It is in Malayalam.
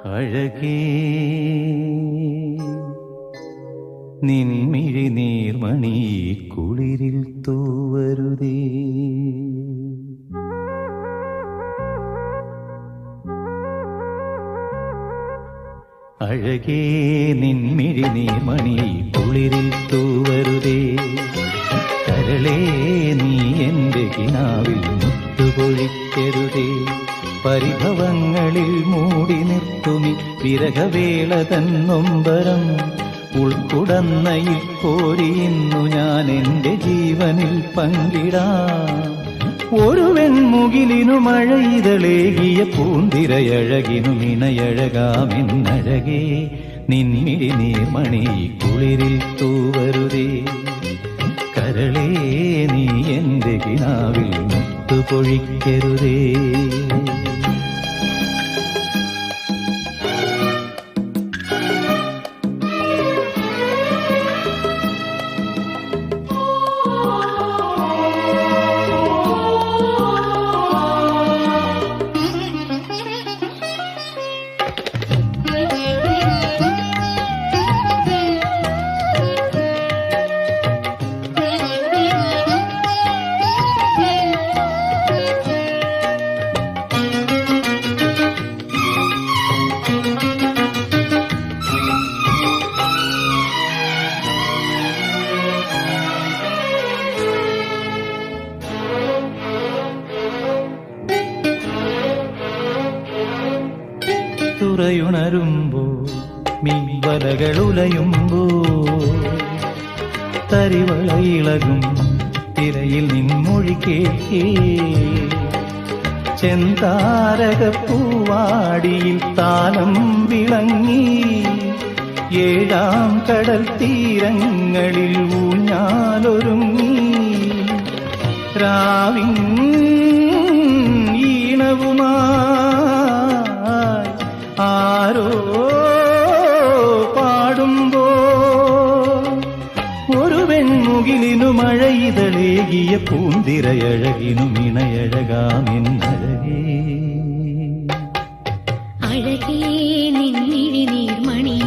അഴകേ നിൻമിഴി നീർമണി കുളിരിൽ തൂവരുതേ. അഴകേ നിൻമിഴി നീർമണി കുളിരിൽ തൂവരുതേ. കരളേ നീ എൻ്റെ കിനാവിൽ മുത്തുപൊഴിക്കരുതേ. പരിഭവങ്ങളിൽ മൂടി നിർത്തുമി വിരഹവേള തന്നൊമ്പരം ഉൾക്കുടന്നയിൽ കോരിയുന്നു ഞാൻ എൻ്റെ ജീവനിൽ പങ്കിടാം. ഒരു വെൺമുകിലിനു മഴയിതളേകിയ പൂന്തിരയഴകിനു ഇണയഴകാമെന്നഴകേ നിൻമിഴി നീർമണി കുളിരിൽ തൂവരുതേ. കരളേ നീ എൻ്റെ കിനാവിൽ മുത്തുപൊഴിക്കരുതേ. തുറയുണരുമ്പോ മീൻവലകളുലയുമ്പോ തരിവളയിളകും തിരയിൽ നിൻമൊഴി കേൾക്കേ. ചെന്താരകപ്പൂവാടിയിൽ താലം വിളങ്ങി ഏഴാം കടൽ തീരങ്ങളിൽ ഊഞ്ഞാലൊരുങ്ങി. രാവിൻ ഈണവുമായി ആരോ പാടുമ്പോ ഒരു വെൺമുകിലിനു മഴയിതളേകിയ പൂന്തിരയഴകിനു ഇണയഴകാമെന്നഴകേ. അഴകേ നിൻമിഴി നീർമണി